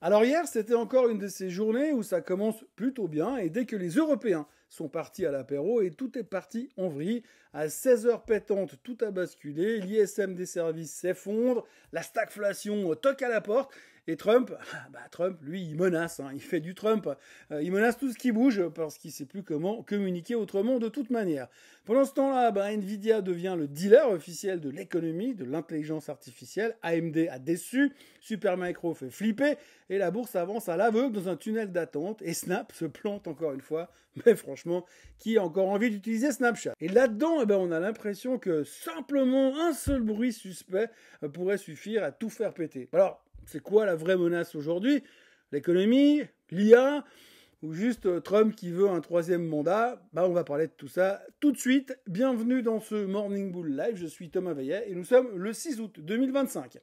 Alors hier, c'était encore une de ces journées où ça commence plutôt bien et dès que les Européens sont partis à l'apéro et tout est parti en vrille, à 16h pétantes, tout a basculé, l'ISM des services s'effondre, la stagflation toque à la porte et Trump, lui, il menace, il fait du Trump, il menace tout ce qui bouge parce qu'il ne sait plus comment communiquer autrement de toute manière. Pendant ce temps-là, Nvidia devient le dealer officiel de l'économie, de l'intelligence artificielle, AMD a déçu, Supermicro fait flipper et la bourse avance à l'aveugle dans un tunnel d'attente et Snap se plante encore une fois, mais franchement, qui a encore envie d'utiliser Snapchat? Et là-dedans, on a l'impression que simplement un seul bruit suspect pourrait suffire à tout faire péter. Alors, c'est quoi la vraie menace aujourd'hui? L'économie, l'IA, ou juste Trump qui veut un 3e mandat? On va parler de tout ça tout de suite. Bienvenue dans ce Morning Bull Live, je suis Thomas Veillet et nous sommes le 6 août 2025.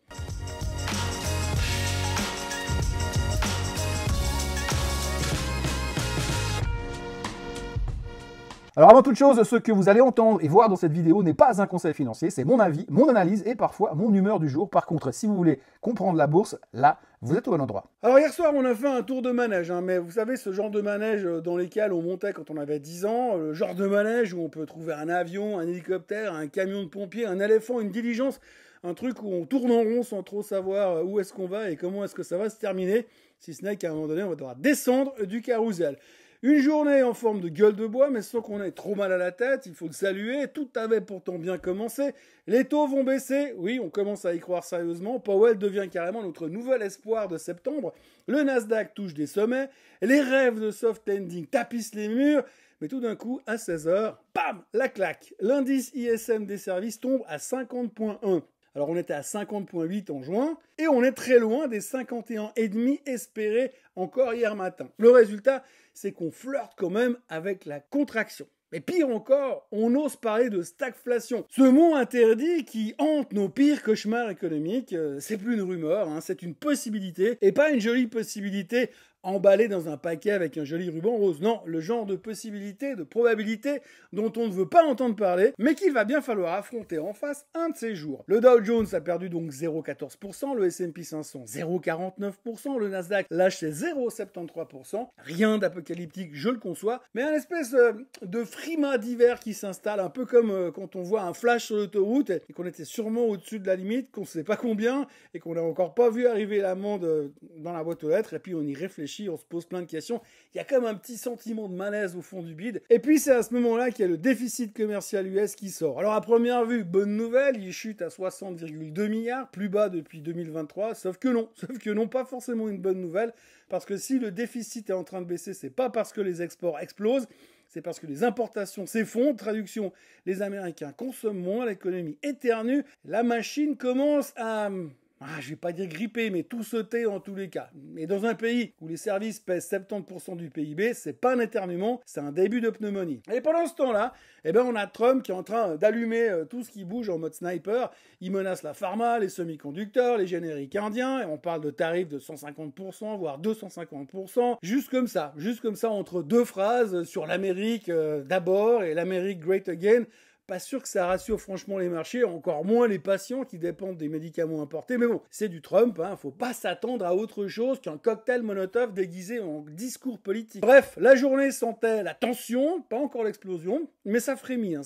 Alors avant toute chose, ce que vous allez entendre et voir dans cette vidéo n'est pas un conseil financier, c'est mon avis, mon analyse et parfois mon humeur du jour. Par contre, si vous voulez comprendre la bourse, là, vous êtes au bon endroit. Alors hier soir, on a fait un tour de manège, mais vous savez, ce genre de manège dans lesquels on montait quand on avait 10 ans, le genre de manège où on peut trouver un avion, un hélicoptère, un camion de pompiers, un éléphant, une diligence, un truc où on tourne en rond sans trop savoir où est-ce qu'on va et comment est-ce que ça va se terminer, si ce n'est qu'à un moment donné, on va devoir descendre du carrousel. Une journée en forme de gueule de bois, mais sans qu'on ait trop mal à la tête, il faut le saluer, tout avait pourtant bien commencé. Les taux vont baisser, oui, on commence à y croire sérieusement, Powell devient carrément notre nouvel espoir de septembre, le Nasdaq touche des sommets, les rêves de soft landing tapissent les murs, mais tout d'un coup, à 16h, bam, la claque. L'indice ISM des services tombe à 50,1. Alors on était à 50,8 en juin, et on est très loin des 51,5 espérés encore hier matin. Le résultat, c'est qu'on flirte quand même avec la contraction. Mais pire encore, on ose parler de stagflation. Ce mot interdit qui hante nos pires cauchemars économiques, c'est plus une rumeur, c'est une possibilité, et pas une jolie possibilité emballée dans un paquet avec un joli ruban rose. Non, le genre de possibilité, de probabilité dont on ne veut pas entendre parler, mais qu'il va bien falloir affronter en face un de ces jours. Le Dow Jones a perdu donc 0,14%, le S&P 500 0,49%, le Nasdaq lâche ses 0,73%. Rien d'apocalyptique, je le conçois, mais un espèce de frimas d'hiver qui s'installe, un peu comme quand on voit un flash sur l'autoroute et qu'on était sûrement au-dessus de la limite, qu'on ne sait pas combien, et qu'on n'a encore pas vu arriver l'amende dans la boîte aux lettres, et puis on y réfléchit, on se pose plein de questions. Il y a comme un petit sentiment de malaise au fond du bide. Et puis c'est à ce moment-là qu'il y a le déficit commercial US qui sort. Alors à première vue, bonne nouvelle, il chute à 60,2 milliards, plus bas depuis 2023, sauf que non, pas forcément une bonne nouvelle, parce que si le déficit est en train de baisser, c'est pas parce que les exports explosent, c'est parce que les importations s'effondrent. Traduction, les Américains consomment moins, l'économie éternue, la machine commence à... je vais pas dire gripper, mais tout sauter en tous les cas. Et dans un pays où les services pèsent 70% du PIB, c'est pas un éternuement, c'est un début de pneumonie. Et pendant ce temps-là, on a Trump qui est en train d'allumer tout ce qui bouge en mode sniper. Il menace la pharma, les semi-conducteurs, les génériques indiens, et on parle de tarifs de 150%, voire 250%, juste comme ça, entre deux phrases sur l'Amérique d'abord et l'Amérique great again. Pas sûr que ça rassure franchement les marchés, encore moins les patients qui dépendent des médicaments importés. Mais bon, c'est du Trump, faut pas s'attendre à autre chose qu'un cocktail Molotov déguisé en discours politique. Bref, la journée sentait la tension, pas encore l'explosion, mais ça frémit.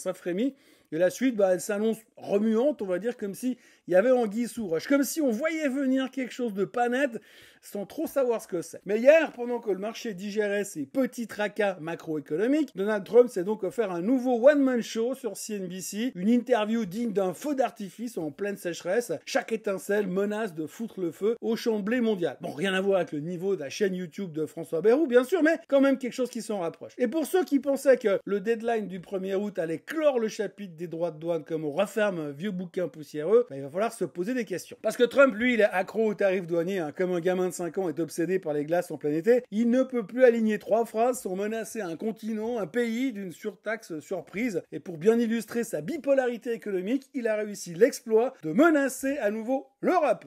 Et la suite, elle s'annonce remuante, on va dire, comme s'il y avait anguille sous roche. Comme si on voyait venir quelque chose de pas net, sans trop savoir ce que c'est. Mais hier, pendant que le marché digérait ses petits tracas macroéconomiques, Donald Trump s'est donc offert un nouveau one-man show sur CNBC, une interview digne d'un feu d'artifice en pleine sécheresse. Chaque étincelle menace de foutre le feu au champ de blé mondial. Bon, rien à voir avec le niveau de la chaîne YouTube de François Bayrou, bien sûr, mais quand même quelque chose qui s'en rapproche. Et pour ceux qui pensaient que le deadline du 1er août allait clore le chapitre des droits de douane comme on referme un vieux bouquin poussiéreux, il va falloir se poser des questions. Parce que Trump, lui, il est accro aux tarifs douaniers, comme un gamin de 5 ans est obsédé par les glaces en plein été. Il ne peut plus aligner 3 phrases sans menacer un continent, un pays d'une surtaxe surprise. Et pour bien illustrer sa bipolarité économique, il a réussi l'exploit de menacer à nouveau l'Europe.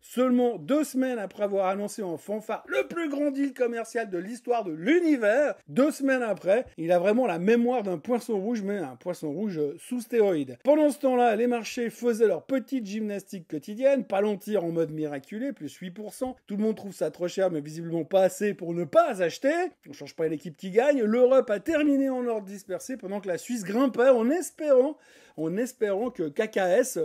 Seulement 2 semaines après avoir annoncé en fanfare le plus grand deal commercial de l'histoire de l'univers, 2 semaines après, il a vraiment la mémoire d'un poisson rouge, mais un poisson rouge sous stéroïdes. Pendant ce temps-là, les marchés faisaient leur petite gymnastique quotidienne, Palantir en mode miraculé, plus 8%. Tout le monde trouve ça trop cher, mais visiblement pas assez pour ne pas acheter. On change pas l'équipe qui gagne. L'Europe a terminé en ordre dispersé pendant que la Suisse grimpait en espérant que KKS,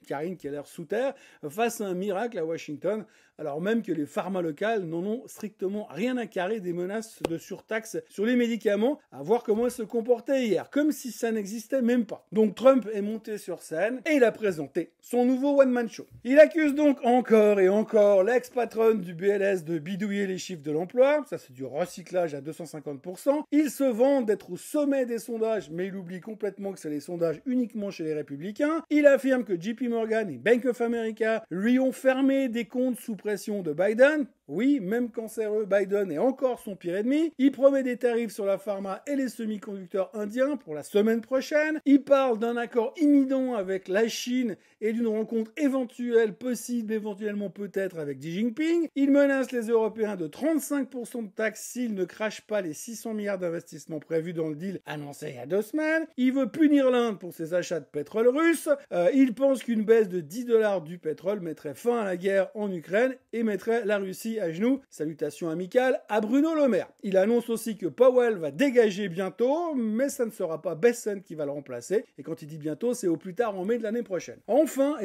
Karine qui a l'air sous terre, fasse un miracle à Washington, alors même que les pharma locales n'en ont strictement rien à carrer des menaces de surtaxe sur les médicaments, à voir comment elles se comportaient hier, comme si ça n'existait même pas. Donc Trump est monté sur scène et il a présenté son nouveau one-man show. Il accuse donc encore et encore l'ex-patronne du BLS de bidouiller les chiffres de l'emploi, ça c'est du recyclage à 250%. Il se vante d'être au sommet des sondages, mais il oublie complètement que c'est les sondages uniquement chez les républicains. Il affirme que JP Morgan et Bank of America lui ont fermé des comptes sous pression de Biden. Oui, même cancéreux, Biden est encore son pire ennemi. Il promet des tarifs sur la pharma et les semi-conducteurs indiens pour la semaine prochaine. Il parle d'un accord imminent avec la Chine et d'une rencontre éventuelle, possible, éventuellement peut-être avec Xi Jinping. Il menace les Européens de 35% de taxes s'ils ne crachent pas les 600 milliards d'investissements prévus dans le deal annoncé il y a 2 semaines. Il veut punir l'Inde pour ses achats de pétrole russe. Il pense qu'une baisse de $10 du pétrole mettrait fin à la guerre en Ukraine et mettrait la Russie à genoux. Salutations amicales à Bruno Le Maire. Il annonce aussi que Powell va dégager bientôt, mais ça ne sera pas Bessent qui va le remplacer. Et quand il dit bientôt, c'est au plus tard en mai de l'année prochaine. Enfin,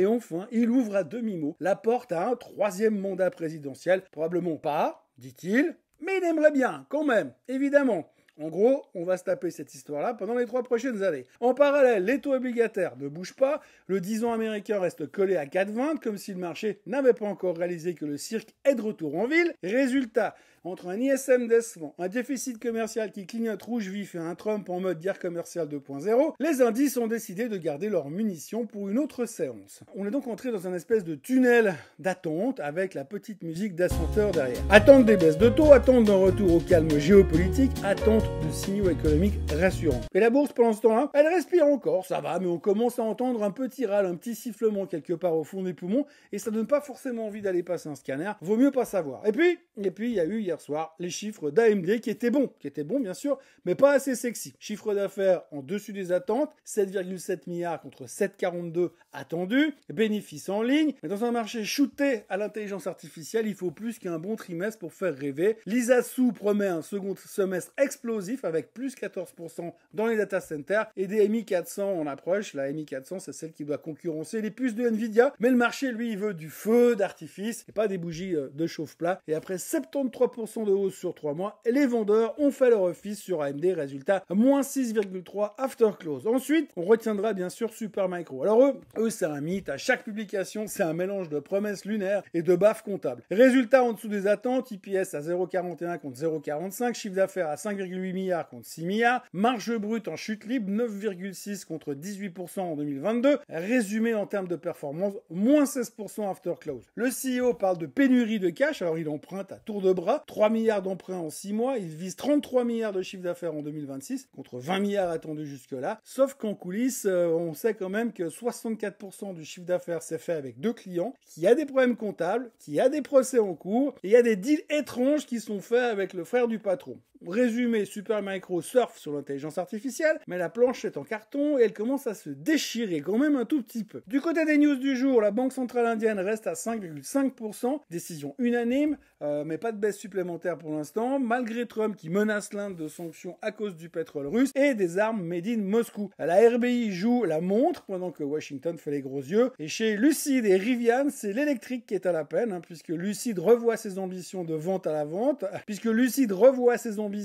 il ouvre à demi-mot la porte à un 3e mandat présidentiel. Probablement pas, dit-il, mais il aimerait bien, quand même, évidemment. En gros, on va se taper cette histoire-là pendant les 3 prochaines années. En parallèle, les taux obligataires ne bougent pas, le 10 ans américain reste collé à 4,20, comme si le marché n'avait pas encore réalisé que le cirque est de retour en ville. Résultat, entre un ISM décevant, un déficit commercial qui clignote rouge vif et un Trump en mode guerre commerciale 2.0, les indices ont décidé de garder leurs munitions pour une autre séance. On est donc entré dans un espèce de tunnel d'attente avec la petite musique d'ascenseur derrière. Attente des baisses de taux, attente d'un retour au calme géopolitique, attente de signaux économiques rassurants. Et la bourse, pendant ce temps-là, elle respire encore, ça va, mais on commence à entendre un petit râle, un petit sifflement quelque part au fond des poumons, et ça donne pas forcément envie d'aller passer un scanner, vaut mieux pas savoir. Et puis, il y a eu hier soir les chiffres d'AMD qui étaient bons bien sûr, mais pas assez sexy. Chiffre d'affaires en dessus des attentes, 7,7 milliards contre 7,42 attendus, bénéfices en ligne, mais dans un marché shooté à l'intelligence artificielle, il faut plus qu'un bon trimestre pour faire rêver. L'ISASU promet un second semestre explosif avec plus 14% dans les data centers et des MI 400 en approche. La MI 400, c'est celle qui doit concurrencer les puces de Nvidia, mais le marché, lui, il veut du feu d'artifice et pas des bougies de chauffe-plat. Et après 73% de hausse sur 3 mois, les vendeurs ont fait leur office sur AMD, résultat moins 6,3 after close. Ensuite, on retiendra bien sûr Supermicro. Alors eux c'est un mythe, à chaque publication, c'est un mélange de promesses lunaires et de baffes comptables. Résultat en dessous des attentes, IPS à 0,41 contre 0,45, chiffre d'affaires à 5,8 milliards contre 6 milliards, marge brute en chute libre, 9,6 contre 18% en 2022, résumé en termes de performance, moins 16% after close. Le CEO parle de pénurie de cash, alors il emprunte à tour de bras, 3 milliards d'emprunts en 6 mois, il vise 33 milliards de chiffre d'affaires en 2026, contre 20 milliards attendus jusque-là, sauf qu'en coulisses, on sait quand même que 64% du chiffre d'affaires s'est fait avec 2 clients, qu'il y a des problèmes comptables, qu'il y a des procès en cours, et il y a des deals étranges qui sont faits avec le frère du patron. Résumé, Supermicro surfe sur l'intelligence artificielle, mais la planche est en carton et elle commence à se déchirer quand même un tout petit peu. Du côté des news du jour, la Banque centrale indienne reste à 5,5%, décision unanime, mais pas de baisse supplémentaire pour l'instant, malgré Trump qui menace l'Inde de sanctions à cause du pétrole russe et des armes made in Moscou. La RBI joue la montre pendant que Washington fait les gros yeux, et chez Lucid et Rivian, c'est l'électrique qui est à la peine, puisque Lucid revoit ses ambitions de vente à la vente, puisque Lucid revoit ses ambitions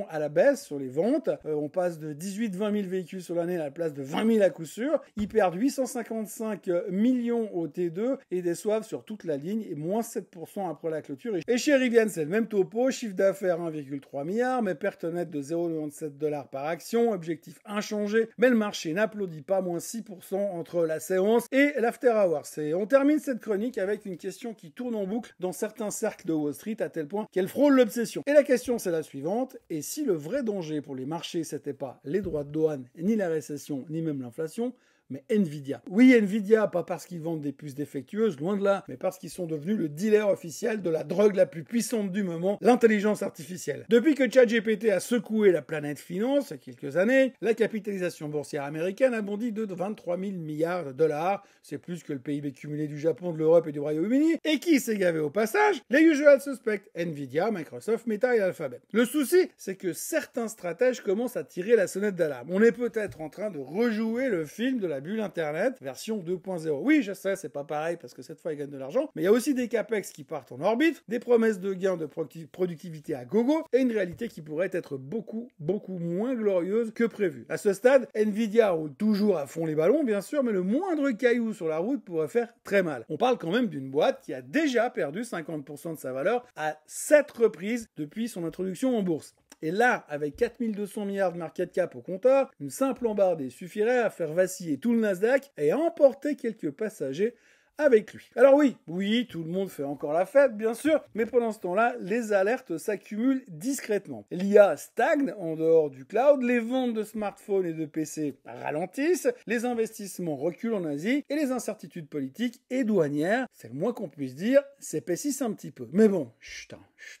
à la baisse sur les ventes. On passe de 18-20 000 véhicules sur l'année à la place de 20 000 à coup sûr. Ils perdent 855 millions au T2 et déçoivent sur toute la ligne et moins 7% après la clôture. Et chez Rivian, c'est le même topo, chiffre d'affaires 1,3 milliard, mais perte nette de 0,97 $ par action, objectif inchangé, mais le marché n'applaudit pas, moins 6% entre la séance et l'after hours. On termine cette chronique avec une question qui tourne en boucle dans certains cercles de Wall Street à tel point qu'elle frôle l'obsession. Et la question c'est la suivante: et si le vrai danger pour les marchés, c'était pas les droits de douane, ni la récession, ni même l'inflation, mais Nvidia. Oui, Nvidia, pas parce qu'ils vendent des puces défectueuses, loin de là, mais parce qu'ils sont devenus le dealer officiel de la drogue la plus puissante du moment, l'intelligence artificielle. Depuis que ChatGPT a secoué la planète finance, il y a quelques années, la capitalisation boursière américaine a bondi de 23 000 milliards de dollars, c'est plus que le PIB cumulé du Japon, de l'Europe et du Royaume-Uni, et qui s'est gavé au passage? Les usual suspects, Nvidia, Microsoft, Meta et Alphabet. Le souci, c'est que certains stratèges commencent à tirer la sonnette d'alarme. On est peut-être en train de rejouer le film de la bulle Internet, version 2.0. Oui, je sais, c'est pas pareil parce que cette fois, ils gagnent de l'argent, mais il y a aussi des capex qui partent en orbite, des promesses de gains de productivité à gogo, et une réalité qui pourrait être beaucoup moins glorieuse que prévu. À ce stade, Nvidia roule toujours à fond les ballons, bien sûr, mais le moindre caillou sur la route pourrait faire très mal. On parle quand même d'une boîte qui a déjà perdu 50% de sa valeur à 7 reprises depuis son introduction en bourse. Et là, avec 4200 milliards de market cap au compteur, une simple embardée suffirait à faire vaciller tout le Nasdaq et à emporter quelques passagers avec lui. Alors oui, tout le monde fait encore la fête, bien sûr, mais pendant ce temps-là, les alertes s'accumulent discrètement. L'IA stagne en dehors du cloud, les ventes de smartphones et de PC ralentissent, les investissements reculent en Asie, et les incertitudes politiques et douanières, c'est le moins qu'on puisse dire, s'épaississent un petit peu. Mais bon, chut,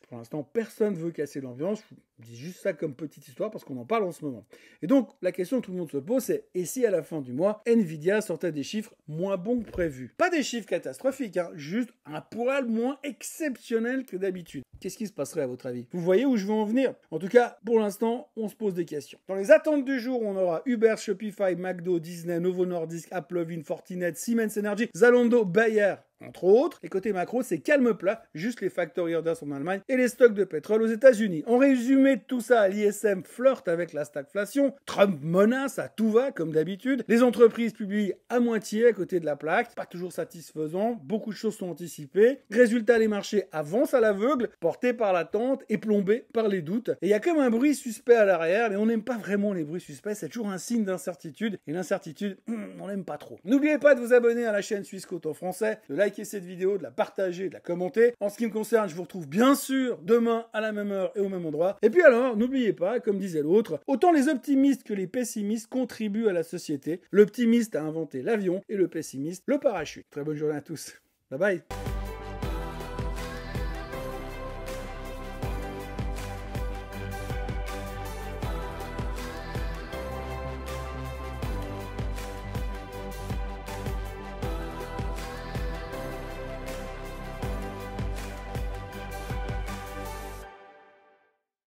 pour l'instant, personne ne veut casser l'ambiance, je dis juste ça comme petite histoire parce qu'on en parle en ce moment. Et donc, la question que tout le monde se pose, c'est et si à la fin du mois, Nvidia sortait des chiffres moins bons que prévu? Pas des chiffres catastrophiques, juste un poil moins exceptionnel que d'habitude. Qu'est-ce qui se passerait à votre avis? Vous voyez où je veux en venir? En tout cas, pour l'instant, on se pose des questions. Dans les attentes du jour, on aura Uber, Shopify, McDo, Disney, Novo Nordisk, Applovin, Fortinet, Siemens Energy, Zalando, Bayer, entre autres. Et côté macro, c'est calme plat, juste les factory orders en Allemagne et les stocks de pétrole aux États-Unis. En résumé de tout ça, l'ISM flirte avec la stagflation, Trump menace à tout va comme d'habitude, les entreprises publient à moitié à côté de la plaque, pas toujours satisfaisant, beaucoup de choses sont anticipées. Résultat, les marchés avancent à l'aveugle, portés par l'attente et plombés par les doutes. Et il y a comme un bruit suspect à l'arrière, mais on n'aime pas vraiment les bruits suspects, c'est toujours un signe d'incertitude, et l'incertitude, on n'aime pas trop. N'oubliez pas de vous abonner à la chaîne Swissquote en français, de liker cette vidéo, de la partager, de la commenter. En ce qui me concerne, je vous retrouve bien sûr demain à la même heure et au même endroit. Et puis alors, n'oubliez pas, comme disait l'autre, autant les optimistes que les pessimistes contribuent à la société. L'optimiste a inventé l'avion et le pessimiste le parachute. Très bonne journée à tous. Bye bye.